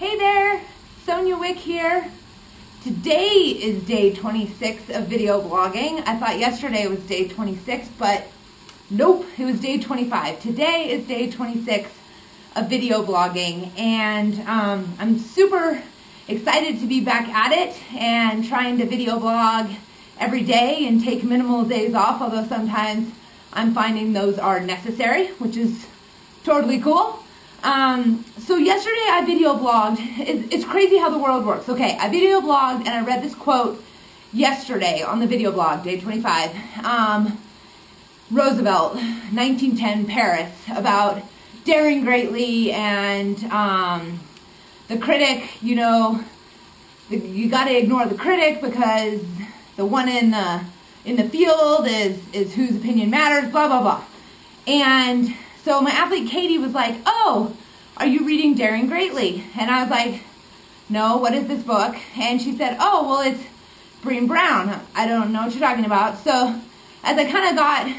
Hey there, Sonia Wick here. Today is day 26 of video blogging. I thought yesterday was day 26, but nope, it was day 25. Today is day 26 of video blogging, and I'm super excited to be back at it and trying to video blog every day and take minimal days off, although sometimes I'm finding those are necessary, which is totally cool. So yesterday I video blogged. It's crazy how the world works. Okay, I video blogged and I read this quote yesterday on the video blog, day 25. Roosevelt, 1910, Paris, about daring greatly and the critic, you know, you got to ignore the critic because the one in the field is whose opinion matters, blah, blah, blah. And so my athlete Katie was like, oh, are you reading Daring Greatly? And I was like, no, what is this book? And she said, oh, well, it's Brene Brown. I don't know what you're talking about. So as I kind of got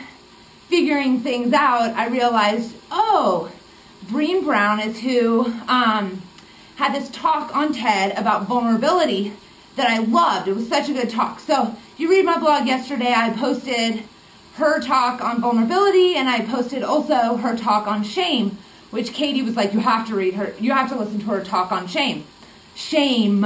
figuring things out, I realized, oh, Brene Brown is who had this talk on TED about vulnerability that I loved. It was such a good talk. So if you read my blog yesterday, I posted her talk on vulnerability, and I posted also her talk on shame, which Katie was like, you have to read her, you have to listen to her talk on shame. Shame,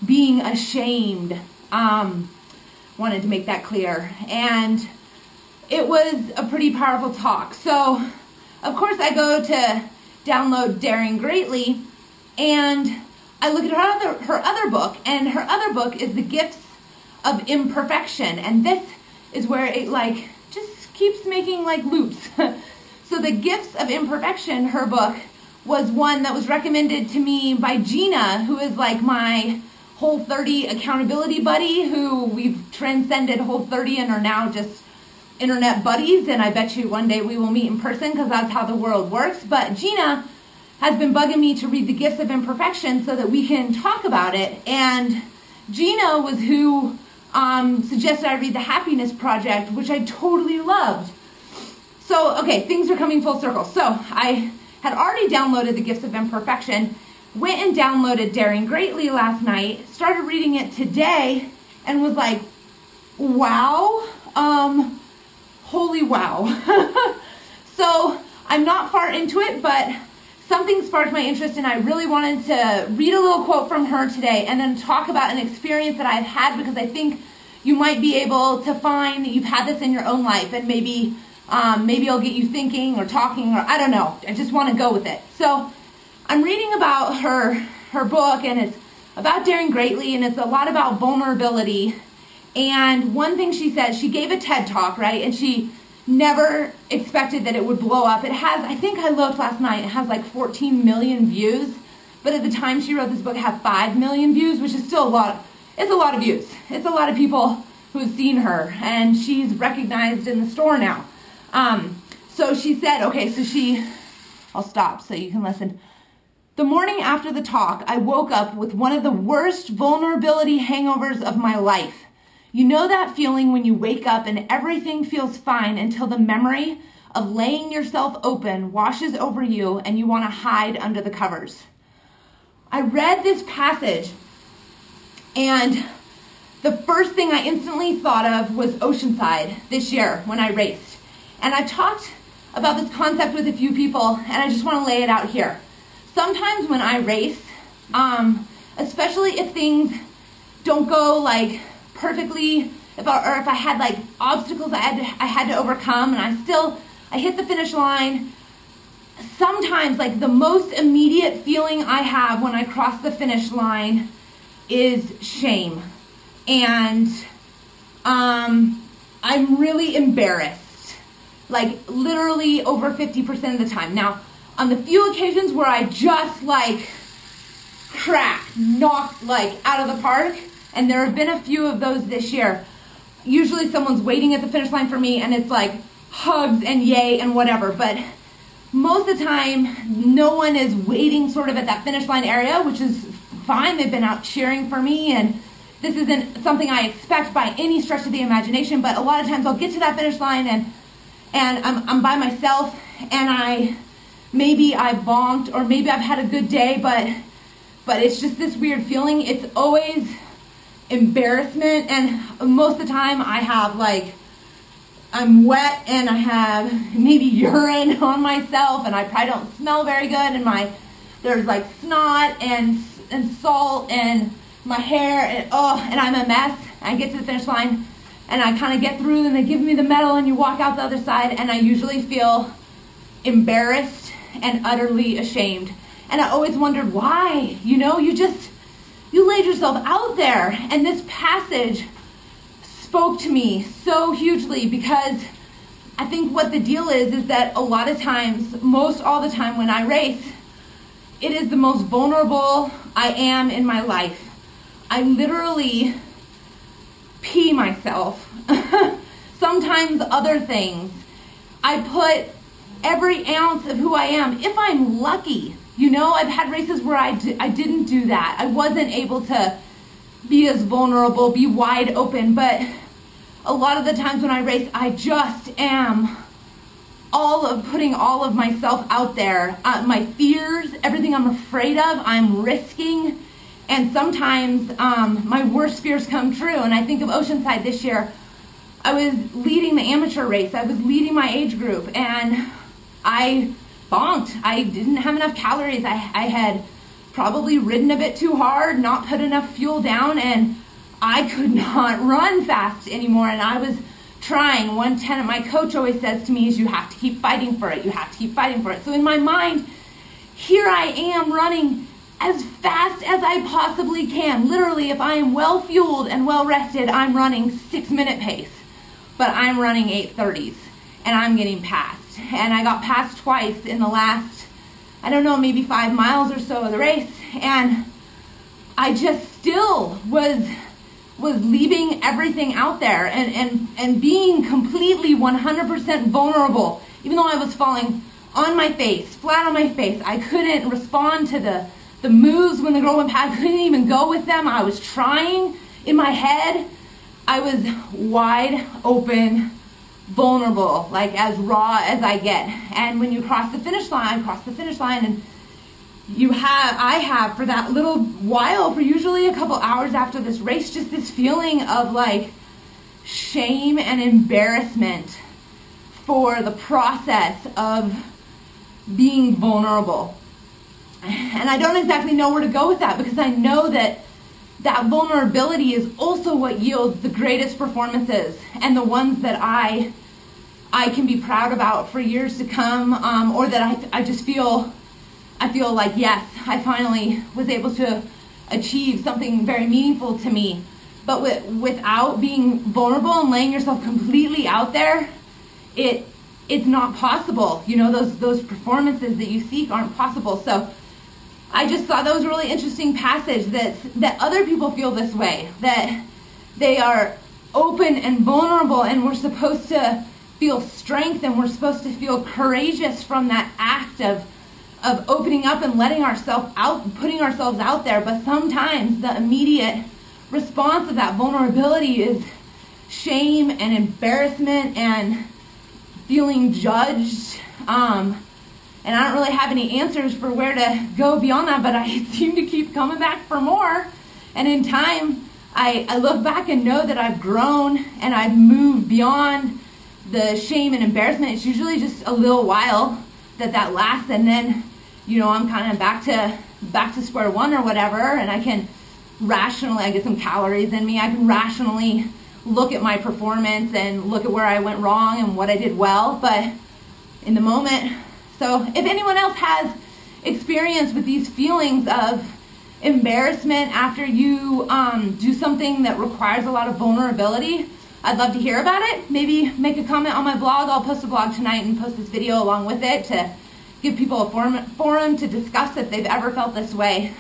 being ashamed. Wanted to make that clear. And it was a pretty powerful talk. So, of course, I go to download Daring Greatly, and I look at her other book, and her other book is The Gifts of Imperfection, and this is where it like just keeps making like loops. So The Gifts of Imperfection, her book, was one that was recommended to me by Gina, who is like my Whole30 accountability buddy, who we've transcended Whole30 and are now just internet buddies, and I bet you one day we will meet in person because that's how the world works. But Gina has been bugging me to read The Gifts of Imperfection so that we can talk about it, and Gina was who suggested I read The Happiness Project, which I totally loved. So, okay, things are coming full circle. So, I had already downloaded The Gifts of Imperfection, went and downloaded Daring Greatly last night, started reading it today, and was like, wow, holy wow. So, I'm not far into it, but something sparked my interest, and I really wanted to read a little quote from her today and then talk about an experience that I've had, because I think you might be able to find that you've had this in your own life, and maybe it'll get you thinking or talking, or I don't know. I just want to go with it. So I'm reading about her book, and it's about daring greatly, and it's a lot about vulnerability. And one thing she said, she gave a TED talk, right? And she never expected that it would blow up. It has, I think I looked last night, it has like 14 million views. But at the time she wrote this book, it had 5 million views, which is still a lot. It's a lot of views. It's a lot of people who have seen her, and she's recognized in the store now. So she said, okay, so I'll stop so you can listen. The morning after the talk, I woke up with one of the worst vulnerability hangovers of my life. You know that feeling when you wake up and everything feels fine until the memory of laying yourself open washes over you and you want to hide under the covers. I read this passage, and the first thing I instantly thought of was Oceanside this year when I raced. And I talked about this concept with a few people, and I just want to lay it out here. Sometimes when I race, especially if things don't go like perfectly, if I had like obstacles I had to overcome, and I hit the finish line, sometimes like the most immediate feeling I have when I cross the finish line is shame. And I'm really embarrassed, like literally over 50% of the time. Now, on the few occasions where I just like knocked like out of the park, and there have been a few of those this year, usually someone's waiting at the finish line for me, and it's like hugs and yay and whatever. But most of the time, no one is waiting sort of at that finish line area, which is fine. They've been out cheering for me, and this isn't something I expect by any stretch of the imagination, but a lot of times I'll get to that finish line, and I'm by myself, and maybe I bonked, or maybe I've had a good day, but it's just this weird feeling. It's always embarrassment, and most of the time I have I'm wet and I have maybe urine on myself, and I probably don't smell very good, and there's snot and salt and my hair, and I'm a mess. I get to the finish line and I kind of get through, and they give me the medal and you walk out the other side, and I usually feel embarrassed and utterly ashamed. And I always wondered why. You laid yourself out there. And this passage spoke to me so hugely, because I think what the deal is that a lot of times, most all the time when I race, it is the most vulnerable I am in my life. I literally pee myself. Sometimes other things. I put every ounce of who I am, if I'm lucky. I've had races where I didn't do that. I wasn't able to be as vulnerable, be wide open, but a lot of the times when I race, I just am putting all of myself out there. My fears, everything I'm afraid of, I'm risking. And sometimes my worst fears come true. And I think of Oceanside this year. I was leading the amateur race. I was leading my age group, and I bonked. I didn't have enough calories. I had probably ridden a bit too hard, not put enough fuel down, and I could not run fast anymore. And I was trying. One tenet my coach always says to me is, you have to keep fighting for it. You have to keep fighting for it. So in my mind, here I am running as fast as I possibly can. Literally, if I am well fueled and well rested, I'm running 6-minute pace. But I'm running 8:30s, and I'm getting passed. And I got passed twice in the last, maybe 5 miles or so of the race. And I just still was leaving everything out there and being completely 100% vulnerable. Even though I was falling on my face, flat on my face, I couldn't respond to the moves when the girl went past. I couldn't even go with them. I was trying in my head. I was wide open, vulnerable, as raw as I get. And when you cross the finish line, and I have for that little while, for usually a couple hours after this race, just this feeling of shame and embarrassment for the process of being vulnerable. And I don't exactly know where to go with that, because I know that vulnerability is also what yields the greatest performances, and the ones that I can be proud about for years to come, or that I just feel yes, I finally was able to achieve something very meaningful to me. But without being vulnerable and laying yourself completely out there, it's not possible. Those performances that you seek aren't possible. So I just thought that was a really interesting passage, that other people feel this way, that they are open and vulnerable, and we're supposed to feel strength, and we're supposed to feel courageous from that act of opening up and letting ourselves out, putting ourselves out there. But sometimes the immediate response of that vulnerability is shame and embarrassment and feeling judged. And I don't really have any answers for where to go beyond that, but I seem to keep coming back for more. And in time, I look back and know that I've grown and I've moved beyond the shame and embarrassment. It's usually just a little while that lasts, and then, I'm kind of back to square one or whatever, and I can rationally, I get some calories in me, I can rationally look at my performance and look at where I went wrong and what I did well. But in the moment, so if anyone else has experience with these feelings of embarrassment after you do something that requires a lot of vulnerability, I'd love to hear about it. Maybe make a comment on my blog. I'll post a blog tonight and post this video along with it to give people a forum to discuss if they've ever felt this way.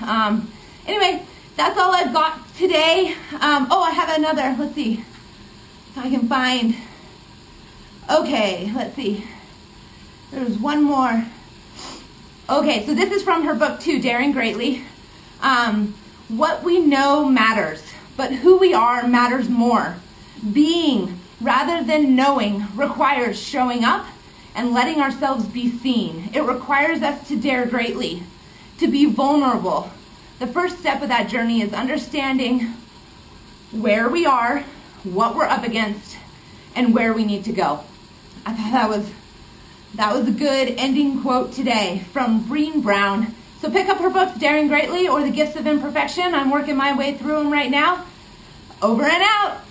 Anyway, that's all I've got today. I have another. Let's see if I can find. Okay, let's see. There's one more. Okay, so this is from her book too, Daring Greatly. What we know matters, but who we are matters more. Being rather than knowing requires showing up, and letting ourselves be seen. It requires us to dare greatly, to be vulnerable. The first step of that journey is understanding where we are, what we're up against, and where we need to go. I thought that was a good ending quote today from Brene Brown. So pick up her books, Daring Greatly or The Gifts of Imperfection. I'm working my way through them right now. Over and out.